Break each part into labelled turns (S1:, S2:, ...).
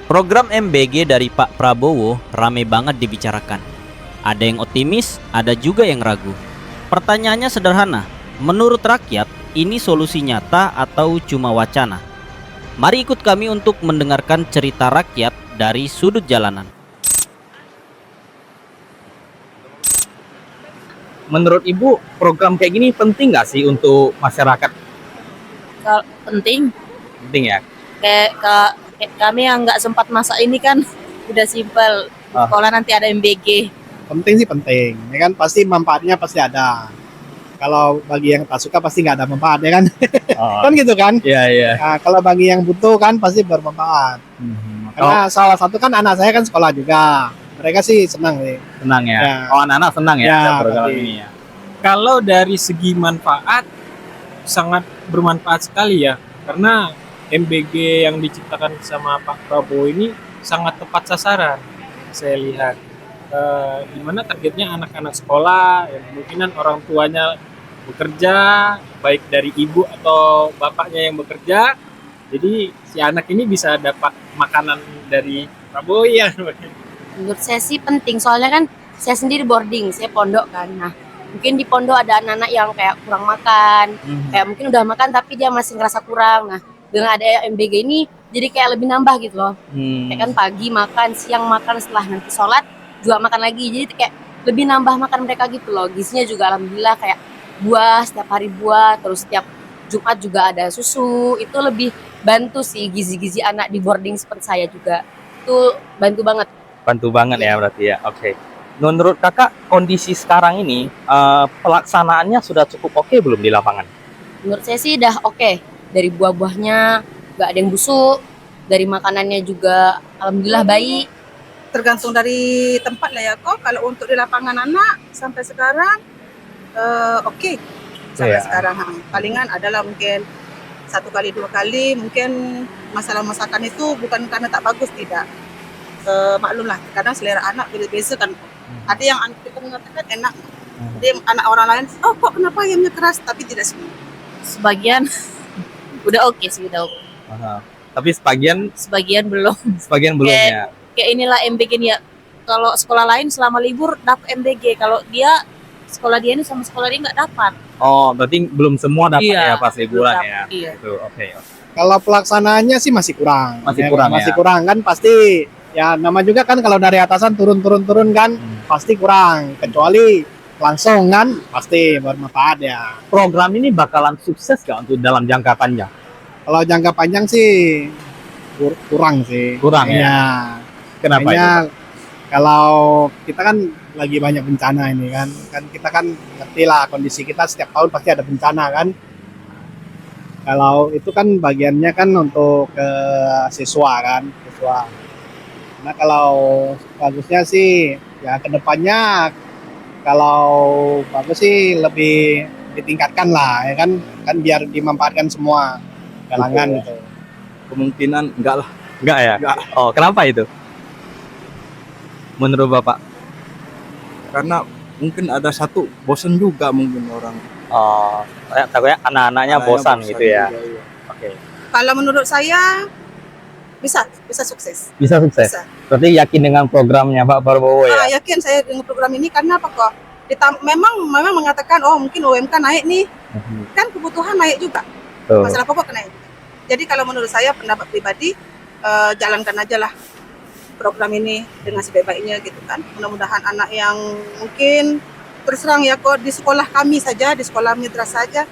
S1: Program MBG dari Pak Prabowo rame banget dibicarakan. Ada yang optimis, ada juga yang ragu. Pertanyaannya sederhana, menurut rakyat ini solusi nyata atau cuma wacana? Mari ikut kami untuk mendengarkan cerita rakyat dari sudut jalanan.
S2: Menurut Ibu, program kayak gini penting nggak sih untuk masyarakat?
S3: Kalau penting,
S2: Penting ya?
S3: kayak kami yang nggak sempat masak ini kan udah simpel.
S2: Ah.
S3: Sekolah nanti ada MBG.
S4: Penting sih penting, ya kan pasti manfaatnya pasti ada. Kalau bagi yang tak suka pasti nggak ada manfaat ya kan,
S2: Oh,
S4: kan gitu kan.
S2: iya, iya.
S4: Nah, kalau bagi yang butuh kan pasti bermanfaat.
S2: Oh,
S4: Karena salah satu kan anak saya kan sekolah juga, mereka sih senang sih.
S2: senang ya?
S4: Ya.
S2: Oh, anak-anak senang ya,
S4: Ya,
S2: ada program
S4: pasti.
S2: ini ya?
S5: Kalau dari segi manfaat sangat bermanfaat sekali ya, karena MBG yang diciptakan sama Pak Prabowo ini sangat tepat sasaran saya lihat. Di mana targetnya anak-anak sekolah yang kemungkinan orang tuanya bekerja, baik dari ibu atau bapaknya yang bekerja, jadi si anak ini bisa dapat makanan dari Prabowo ya.
S3: Menurut saya sih penting, soalnya kan saya sendiri boarding, saya pondok kan. Nah, mungkin di pondok ada anak-anak yang kayak kurang makan, kayak mungkin udah makan tapi dia masih ngerasa kurang. Nah, dengan ada MBG ini jadi kayak lebih nambah gitu loh. Kayak kan pagi makan, siang makan, setelah nanti sholat juga makan lagi. Jadi kayak lebih nambah makan mereka gitu loh. Gizinya juga alhamdulillah kayak buah, setiap hari buah, terus setiap Jumat juga ada susu. Itu lebih bantu sih gizi-gizi anak di boarding seperti saya juga. Itu bantu banget.
S2: Bantu banget ya berarti ya, oke. Menurut kakak, kondisi sekarang ini pelaksanaannya sudah cukup oke belum di lapangan?
S3: Menurut saya sih udah oke. Dari buah-buahnya nggak ada yang busuk, dari makanannya juga alhamdulillah baik.
S6: Tergantung dari tempat lah ya kok. Kalau untuk di lapangan anak sampai sekarang oke. Sampai
S2: Iya.
S6: sekarang palingan adalah mungkin 1 kali 2 kali, mungkin masalah masakan itu bukan karena tak bagus, tidak. Maklum lah, kadang selera anak beda-beda kan. Ada yang kita mengatakan enak, jadi anak orang lain, oh kok kenapa ayamnya keras, tapi tidak semua.
S3: Sebagian udah oke sih, udah oke.
S2: Aha. Tapi sebagian
S3: Sebagian belum.
S2: belum ya.
S3: Kayak inilah MBG nih ya. Kalau sekolah lain selama libur dapat MBG, kalau dia sekolah dia ini sama sekolah dia nggak dapat.
S2: Oh, berarti belum semua dapat
S3: Iya,
S2: ya pas liburan
S3: belum
S2: ya.
S3: dapat, iya.
S2: Itu oke.
S4: Kalau pelaksanaannya sih masih kurang.
S2: Masih
S4: Ya,
S2: kurang
S4: masih
S2: ya?
S4: kurang kan pasti. Ya nama juga kan kalau dari atasan turun kan pasti kurang. Kecuali langsung kan pasti bermanfaat ya.
S2: Program ini bakalan sukses nggak untuk dalam jangka panjang?
S4: Kalau jangka panjang sih kurang sih.
S2: Kurang ya?
S4: Ya.
S2: Kenapa
S4: Kayaknya
S2: itu?
S4: kalau kita kan lagi banyak bencana ini kan kita kan ngerti lah kondisi kita setiap tahun pasti ada bencana kan. Kalau itu kan bagiannya kan untuk ke siswa. Nah kalau bagusnya sih ya kedepannya kalau bagus sih lebih ditingkatkan lah ya kan biar dimanfaatkan semua kalangan gitu.
S2: Kemungkinan enggak lah. Enggak ya?
S4: Enggak.
S2: Oh, kenapa itu? Menurut Bapak?
S7: Karena mungkin ada satu bosan juga mungkin orang.
S2: Oh, takutnya anak-anaknya bosan gitu ya.
S7: juga, iya.
S2: Oke.
S6: Kalau menurut saya bisa sukses.
S2: Bisa sukses.
S6: Bisa.
S2: Berarti yakin dengan programnya Pak Prabowo ya?
S6: Yakin saya dengan program ini karena apa kok? Memang mengatakan oh mungkin UMK naik nih, kan kebutuhan naik juga.
S2: Tuh.
S6: Masalah pokok naik. Jadi kalau menurut saya pendapat pribadi jalankan aja lah program ini dengan sebaik-baiknya gitu kan. Mudah-mudahan anak yang mungkin terus terang ya kok di sekolah kami saja, di sekolah mitra saja,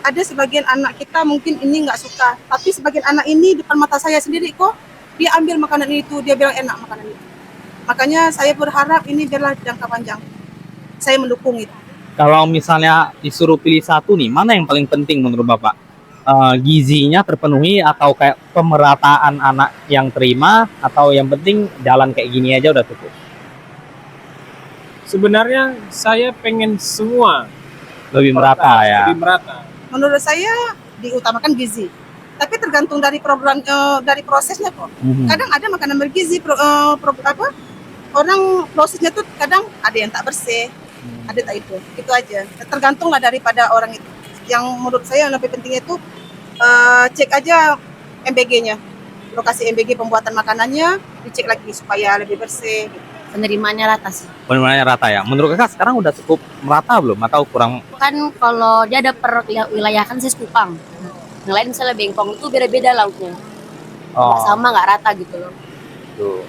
S6: ada sebagian anak kita mungkin ini nggak suka, tapi sebagian anak ini depan mata saya sendiri kok dia ambil makanan itu, dia bilang enak makanan itu. Makanya saya berharap ini biarlah jangka panjang. Saya mendukung itu.
S2: Kalau misalnya disuruh pilih satu nih, mana yang paling penting menurut Bapak? Gizinya terpenuhi atau kayak pemerataan anak yang terima, atau yang penting jalan kayak gini aja udah cukup?
S5: Sebenarnya saya pengen semua
S2: Lebih merata ya?
S5: lebih merata.
S6: Menurut saya diutamakan gizi. Tapi tergantung dari program dari prosesnya kok. Kadang ada makanan bergizi orang prosesnya tuh kadang ada yang tak bersih, ada tak itu aja. Tergantung lah daripada orang itu. Yang menurut saya yang lebih penting itu cek aja MBG-nya. lokasi MBG pembuatan makanannya dicek lagi supaya lebih bersih.
S3: Penerimaannya rata sih.
S2: Benar-benar rata ya. Menurut kakak sekarang udah cukup merata belum atau kurang?
S3: Kan kalau dia ada per wilayah kan saya Kupang. Yang lain misalnya Bengkong itu beda-beda lautnya. Nggak sama, nggak rata gitu loh.
S2: Tuh.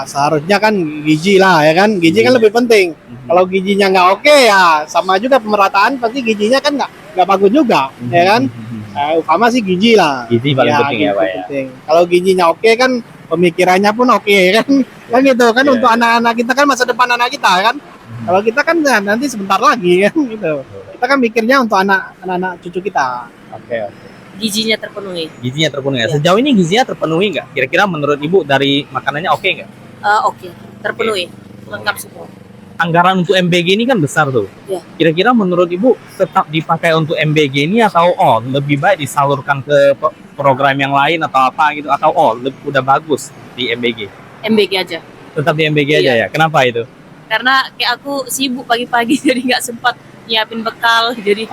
S4: Seharusnya kan gizi lah ya kan, gizi kan lebih penting. Kalau gizinya nggak oke ya sama juga pemerataan, pasti gizinya kan nggak bagus juga, ya kan. Utama sih gizi lah.
S2: Gizi paling penting ya,
S4: gizi
S2: Pak ya.
S4: penting. Kalau gizinya oke kan pemikirannya pun oke kan. Kan gitu kan untuk anak-anak kita kan masa depan anak kita kan. Kalau kita kan ya, nanti sebentar lagi kan gitu. Kita kan mikirnya untuk anak-anak cucu kita.
S2: Oke.
S3: Gizinya terpenuhi.
S2: Gizinya terpenuhi ya. Sejauh ini gizinya terpenuhi nggak? Kira-kira menurut Ibu dari makanannya oke nggak?
S3: Oke, terpenuhi. Lengkap semua.
S2: Anggaran untuk MBG ini kan besar tuh.
S3: Iya.
S2: Kira-kira menurut Ibu tetap dipakai untuk MBG ini atau lebih baik disalurkan ke program yang lain atau apa gitu, atau udah bagus di MBG?
S3: MBG aja.
S2: Tetap di MBG aja ya. Kenapa itu?
S3: Karena kayak aku sibuk pagi-pagi jadi nggak sempat nyiapin bekal. Jadi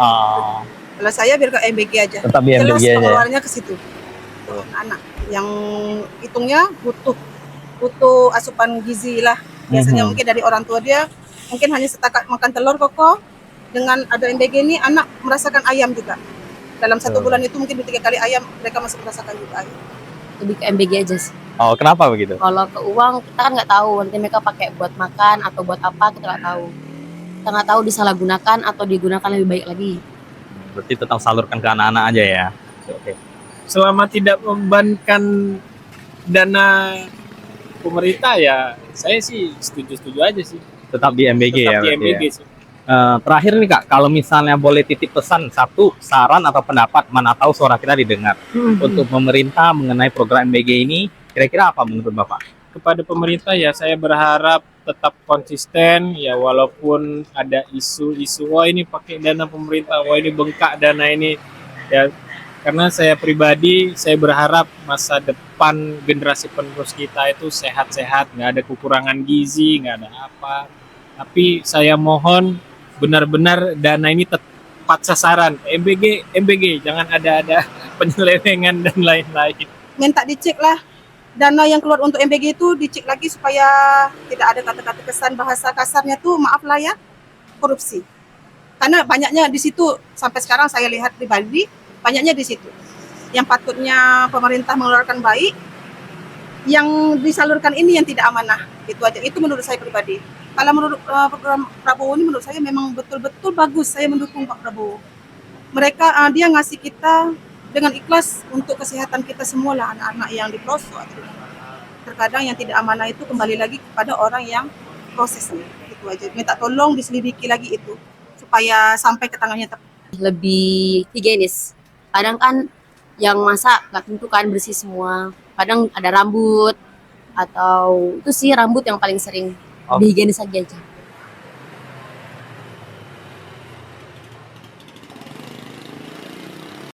S6: Kalau saya biar ke MBG aja.
S2: Tetap di
S6: Jelas
S2: MBG aja.
S6: pengeluarannya ke situ. Tuh, anak yang hitungnya butuh asupan gizi lah. Biasanya mungkin dari orang tua dia mungkin hanya setakat makan telur koko. Dengan ada MBG ini anak merasakan ayam juga. Dalam 1 bulan itu mungkin 3 kali ayam, mereka masih merasakan juga ayam.
S3: lebih ke MBG aja sih.
S2: Oh, kenapa begitu?
S3: Kalau ke uang kita kan nggak tahu nanti mereka pakai buat makan atau buat apa, kita nggak tahu. Kita nggak tahu disalahgunakan atau digunakan lebih baik lagi.
S2: Berarti tetap salurkan ke anak-anak aja ya. Oke.
S5: Selama tidak membebankan dana pemerintah ya saya sih setuju-setuju aja sih.
S2: Tetap di MBG ya.
S5: Tetap di
S2: berarti
S5: MBG
S2: ya.
S5: sih.
S2: Terakhir nih Kak, kalau misalnya boleh titip pesan satu saran atau pendapat, mana tahu suara kita didengar untuk pemerintah mengenai program MBG ini, kira-kira apa menurut Bapak?
S5: Kepada pemerintah ya saya berharap tetap konsisten ya, walaupun ada isu-isu wah ini pakai dana pemerintah, wah ini bengkak dana ini ya, karena saya pribadi saya berharap masa depan generasi penerus kita itu sehat-sehat, nggak ada kekurangan gizi, nggak ada apa. Tapi saya mohon benar-benar dana ini tepat sasaran. MBG jangan ada penyelewengan dan lain-lain.
S6: Minta dicek lah dana yang keluar untuk MBG itu, dicek lagi supaya tidak ada kata-kata kesan, bahasa kasarnya tuh maaf lah ya, korupsi. Karena banyaknya di situ sampai sekarang saya lihat pribadi banyaknya di situ. Yang patutnya pemerintah mengeluarkan baik, yang disalurkan ini yang tidak amanah. Itu aja. Itu menurut saya pribadi. Kalau menurut program Prabowo ini menurut saya memang betul-betul bagus. Saya mendukung Pak Prabowo. Mereka dia ngasih kita dengan ikhlas untuk kesehatan kita semua lah, anak-anak yang di pelosok. Terkadang yang tidak amanah itu kembali lagi kepada orang yang prosesnya. Itu aja. Minta tolong diselidiki lagi itu supaya sampai ke tangannya tepat.
S3: Lebih higienis. Kadang kan yang masak nggak tentu kan bersih semua. Kadang ada rambut atau itu sih rambut yang paling sering. Lebih higienis aja.